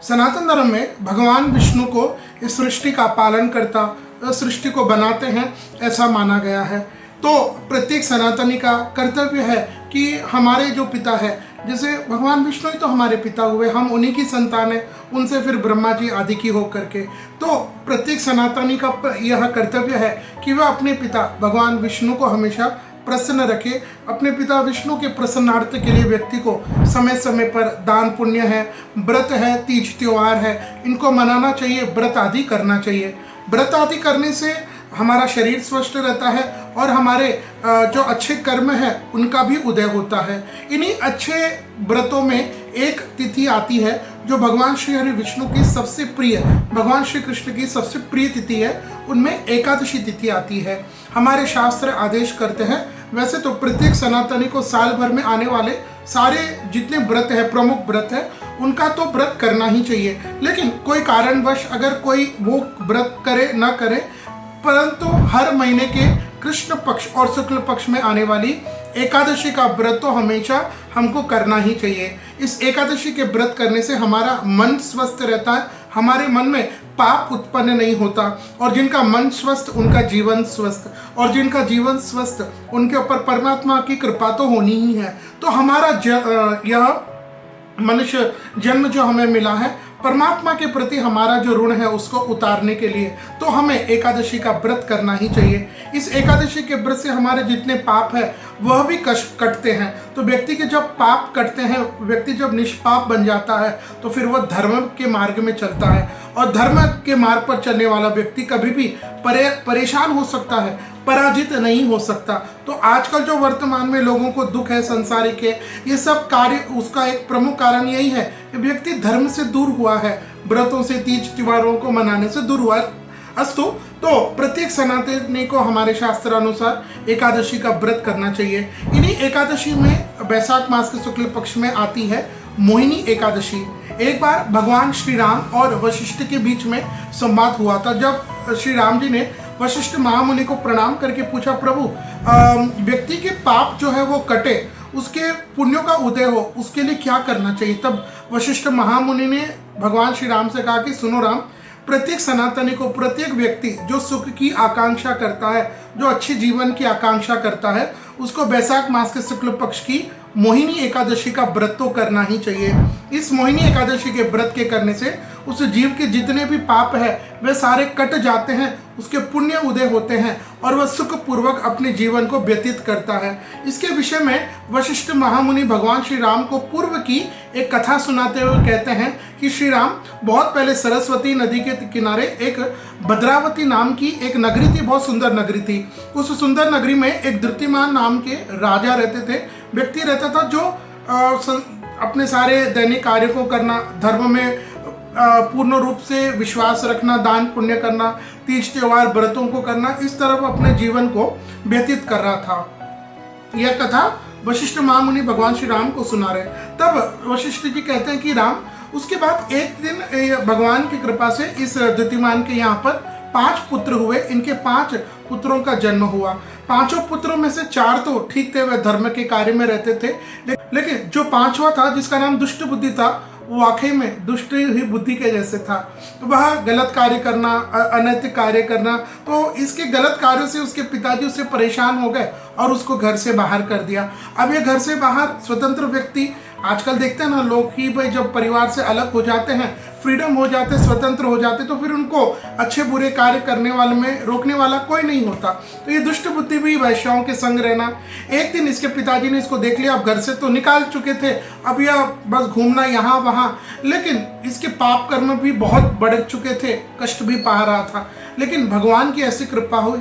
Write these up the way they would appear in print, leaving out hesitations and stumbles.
सनातन धर्म में भगवान विष्णु को इस सृष्टि का पालन करता, सृष्टि को बनाते हैं, ऐसा माना गया है। तो प्रत्येक सनातनी का कर्तव्य है कि हमारे जो पिता है, जैसे भगवान विष्णु ही तो हमारे पिता हुए, हम उन्हीं की संतान है, उनसे फिर ब्रह्मा जी आदि की हो करके। तो प्रत्येक सनातनी का यह कर्तव्य है कि वह अपने पिता भगवान विष्णु को हमेशा प्रसन्न रखे। अपने पिता विष्णु के प्रसन्नार्थ के लिए व्यक्ति को समय समय पर दान पुण्य है, व्रत है, तीज त्योहार है, इनको मनाना चाहिए, व्रत आदि करना चाहिए। व्रत आदि करने से हमारा शरीर स्वस्थ रहता है और हमारे जो अच्छे कर्म है उनका भी उदय होता है। इन्हीं अच्छे व्रतों में एक तिथि आती है जो भगवान श्री हरि विष्णु की सबसे प्रिय, भगवान श्री कृष्ण की सबसे प्रिय तिथि है, उनमें एकादशी तिथि आती है। हमारे शास्त्र आदेश करते हैं, वैसे तो प्रत्येक सनातनी को साल भर में आने वाले सारे जितने व्रत है, प्रमुख व्रत है, उनका तो व्रत करना ही चाहिए। लेकिन कोई कारणवश अगर कोई वो व्रत करे न करे, परंतु हर महीने के कृष्ण पक्ष और शुक्ल पक्ष में आने वाली एकादशी का व्रत तो हमेशा हमको करना ही चाहिए। इस एकादशी के व्रत करने से हमारा मन स्वस्थ रहता है, हमारे मन में पाप उत्पन्न नहीं होता, और जिनका मन स्वस्थ उनका जीवन स्वस्थ, और जिनका जीवन स्वस्थ उनके ऊपर परमात्मा की कृपा तो होनी ही है। तो हमारा यह मनुष्य जन्म जो हमें मिला है, परमात्मा के प्रति हमारा जो ऋण है उसको उतारने के लिए तो हमें एकादशी का व्रत करना ही चाहिए। इस एकादशी के व्रत से हमारे जितने पाप है वह भी कटते हैं। तो व्यक्ति के जब पाप कटते हैं, व्यक्ति जब निष्पाप बन जाता है, तो फिर वह धर्म के मार्ग में चलता है, और धर्म के मार्ग पर चलने वाला व्यक्ति कभी भी परेशान हो सकता है, पराजित नहीं हो सकता। तो आजकल जो वर्तमान में लोगों को दुख है संसारिक है, ये सब कार्य, उसका एक प्रमुख कारण यही है कि व्यक्ति धर्म से दूर हुआ है, व्रतों से, तीज त्योहारों को मनाने से दूर हुआ है। अस्तु, तो प्रत्येक सनातनी को हमारे शास्त्र अनुसार एकादशी का व्रत करना चाहिए। इन्हीं एकादशी में वैशाख मास के शुक्ल पक्ष में आती है मोहिनी एकादशी। एक बार भगवान श्री राम और वशिष्ठ के बीच में संवाद हुआ था, जब श्री राम जी ने वशिष्ठ महामुनि को प्रणाम करके पूछा, प्रभु व्यक्ति के पाप जो है वो कटे, उसके पुण्यों का उदय हो, उसके लिए क्या करना चाहिए। तब वशिष्ठ महामुनि ने भगवान श्री राम से कहा कि सुनो राम, प्रत्येक सनातनी को, प्रत्येक व्यक्ति जो सुख की आकांक्षा करता है, जो अच्छे जीवन की आकांक्षा करता है, उसको वैशाख मास के शुक्ल पक्ष की मोहिनी एकादशी का व्रत तो करना ही चाहिए। इस मोहिनी एकादशी के व्रत के करने से उस जीव के जितने भी पाप है वे सारे कट जाते हैं, उसके पुण्य उदय होते हैं और वह सुख पूर्वक अपने जीवन को व्यतीत करता है। इसके विषय में वशिष्ठ महामुनि भगवान श्री राम को पूर्व की एक कथा सुनाते हुए कहते हैं कि श्री राम, बहुत पहले सरस्वती नदी के किनारे एक भद्रावती नाम की एक नगरी थी, बहुत सुंदर नगरी थी। उस सुंदर नगरी में एक धृतिमान नाम के राजा रहते थे, व्यक्ति रहता था, जो अपने सारे दैनिक कार्यों को करना, धर्म में पूर्ण रूप से विश्वास रखना, दान पुण्य करना, तीज त्योहार व्रतों को करना, इस तरह अपने जीवन को व्यतीत कर रहा था। यह कथा वशिष्ठ महामुनि भगवान श्री राम को सुना रहे। तब वशिष्ठ जी कहते हैं कि राम, उसके बाद एक दिन भगवान की कृपा से इस द्युतिमान के यहाँ पर 5 पुत्र हुए। इनके 5 पुत्रों का जन्म हुआ। 5 पुत्रों में से 4 तो ठीक थे, वह धर्म के कार्य में रहते थे, लेकिन जो 5वां था, जिसका नाम दुष्ट बुद्धि था, वो वाकई में दुष्ट ही बुद्धि के जैसे था। तो वह गलत कार्य करना, अनैतिक कार्य करना, तो इसके गलत कार्यों से उसके पिताजी उससे परेशान हो गए और उसको घर से बाहर कर दिया। अब ये घर से बाहर स्वतंत्र व्यक्ति, आजकल देखते हैं ना लोग कि भाई जब परिवार से अलग हो जाते हैं, फ्रीडम हो जाते, स्वतंत्र हो जाते, तो फिर उनको अच्छे बुरे कार्य करने वाले में रोकने वाला कोई नहीं होता। तो ये दुष्ट बुद्धि भी वैश्याओं के संग रहना। एक दिन इसके पिताजी ने इसको देख लिया, अब घर से तो निकाल चुके थे, अब यह बस घूमना यहाँ वहाँ, लेकिन इसके पाप कर्म भी बहुत बढ़ चुके थे, कष्ट भी पा रहा था। लेकिन भगवान की ऐसी कृपा हुई,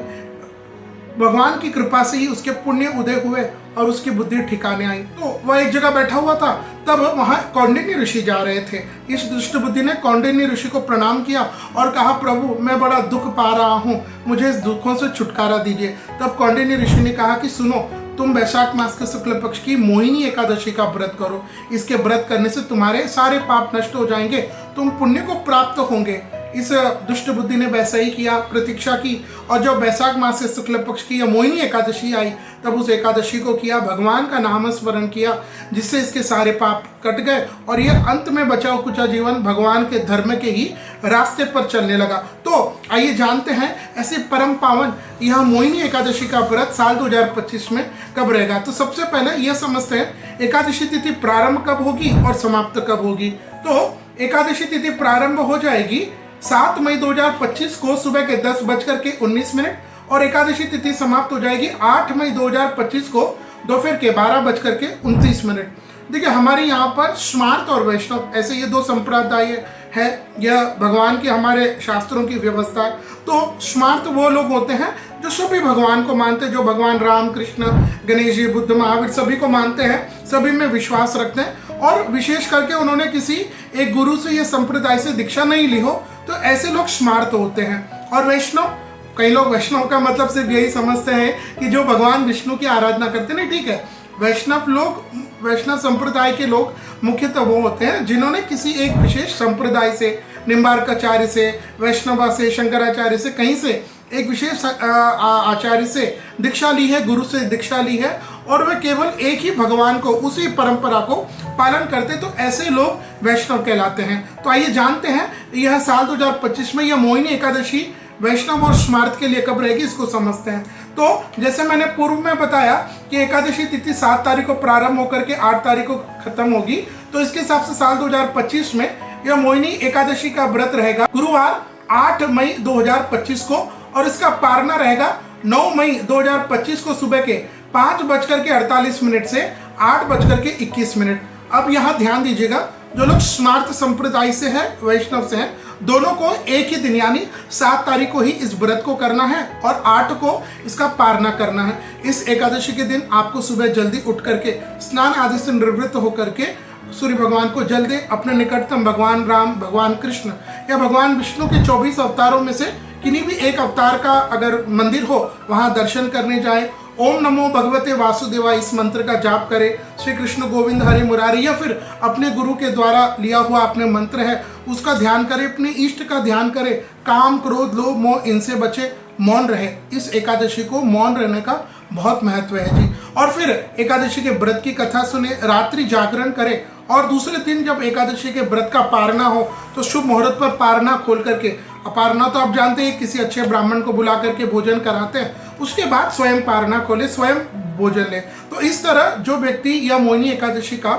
भगवान की कृपा से ही उसके पुण्य उदय हुए और उसकी बुद्धि ठिकाने आई। तो वह एक जगह बैठा हुआ था, तब वहां कौंडिन्य ऋषि जा रहे थे। इस दुष्ट बुद्धि ने कौंडिन्य ऋषि को प्रणाम किया और कहा, प्रभु मैं बड़ा दुख पा रहा हूँ, मुझे इस दुखों से छुटकारा दीजिए। तब कौंडिन्य ऋषि ने कहा कि सुनो, तुम वैशाख मास के शुक्ल पक्ष की मोहिनी एकादशी का व्रत करो। इसके व्रत करने से तुम्हारे सारे पाप नष्ट हो जाएंगे, तुम पुण्य को प्राप्त होंगे। इस दुष्ट बुद्धि ने वैसा ही किया, प्रतीक्षा की, और जब वैशाख मास से शुक्ल पक्ष की या मोहिनी एकादशी आई तब उस एकादशी को किया, भगवान का नाम स्मरण किया, जिससे इसके सारे पाप कट गए और ये अंत में बचा कुचा जीवन भगवान के धर्म के ही रास्ते पर चलने लगा। तो आइए जानते हैं ऐसे परम पावन यह मोहिनी एकादशी का व्रत साल 2025 में कब रहेगा। तो सबसे पहले यह समझते हैं एकादशी तिथि प्रारंभ कब होगी और समाप्त कब होगी। तो एकादशी तिथि प्रारंभ हो जाएगी 7 मई 2025 को सुबह के 10:19 और एकादशी तिथि समाप्त हो जाएगी 8 मई 2025 को दोपहर के 12:29। देखिए हमारे यहाँ पर स्मार्त और वैष्णव ऐसे ये दो संप्रदाय है, यह भगवान के हमारे शास्त्रों की व्यवस्था है। तो स्मार्त वो लोग होते हैं जो सभी भगवान को मानते हैं, जो भगवान राम, कृष्ण, गणेश जी, बुद्ध, महावीर सभी को मानते हैं, सभी में विश्वास रखते हैं और विशेष करके उन्होंने किसी एक गुरु से या संप्रदाय से दीक्षा नहीं ली हो, तो ऐसे लोग स्मार्त होते हैं। और वैष्णव, कई लोग वैष्णव का मतलब सिर्फ यही समझते हैं कि जो भगवान विष्णु की आराधना करते हैं। नहीं, ठीक है, वैष्णव लोग, वैष्णव संप्रदाय के लोग मुख्यतः वो होते हैं जिन्होंने किसी एक विशेष संप्रदाय से, निम्बार्काचार्य से, वैष्णवा से, शंकराचार्य से, कहीं से एक विशेष आचार्य से दीक्षा ली है, गुरु से दीक्षा ली है और वे केवल एक ही भगवान को, उसी परंपरा को पालन करते, तो ऐसे लोग वैष्णव कहलाते हैं। तो आइए जानते हैं यह साल 2025 में यह मोहिनी एकादशी वैष्णव और स्मार्त के लिए कब रहेगी, इसको समझते हैं। तो जैसे मैंने पूर्व में बताया कि एकादशी तिथि 7 तारीख को प्रारंभ होकर के 8 तारीख को खत्म होगी, तो इसके हिसाब से साल 2025 में यह मोहिनी एकादशी का व्रत रहेगा गुरुवार 8 मई 2025 को और इसका पारना रहेगा 9 मई 2025 को सुबह के 5:48 से 8:21। अब यहाँ ध्यान दीजिएगा, जो लोग स्मार्त संप्रदाय से है, वैष्णव से हैं, दोनों को एक ही दिन यानी 7 तारीख को ही इस व्रत को करना है और 8 को इसका पारना करना है। इस एकादशी के दिन आपको सुबह जल्दी उठ करके स्नान आदि से निवृत्त होकर के सूर्य भगवान को जल दे, अपने निकटतम भगवान राम, भगवान कृष्ण या भगवान विष्णु के 24 अवतारों में से किन्हीं भी एक अवतार का अगर मंदिर हो वहां दर्शन करने जाए। ओम नमो भगवते वासुदेवाय इस मंत्र का जाप करें, श्री कृष्ण गोविंद हरे मुरारी, या फिर अपने गुरु के द्वारा लिया हुआ अपने मंत्र है उसका ध्यान करें, अपने इष्ट का ध्यान करें, काम, क्रोध, लोभ, मोह इनसे बचे, मौन रहे। इस एकादशी को मौन रहने का बहुत महत्व है जी। और फिर एकादशी के व्रत की कथा सुने, रात्रि जागरण करें और दूसरे दिन जब एकादशी के व्रत का पारना हो तो शुभ मुहूर्त पर पारना खोल करके, पारना तो आप जानते हैं किसी अच्छे ब्राह्मण को बुला करके भोजन कराते हैं, उसके बाद स्वयं पारना खोले, स्वयं भोजन ले। तो इस तरह जो व्यक्ति या मोहिनी एकादशी का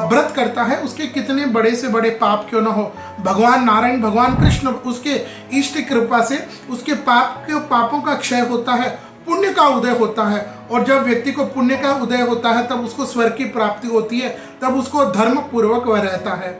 व्रत करता है उसके कितने बड़े से बड़े पाप क्यों ना हो, भगवान नारायण, भगवान कृष्ण उसके इष्ट कृपा से उसके पापों का क्षय होता है, पुण्य का उदय होता है। और जब व्यक्ति को पुण्य का उदय होता है तब उसको स्वर्ग की प्राप्ति होती है, तब उसको धर्म पूर्वक वह रहता है।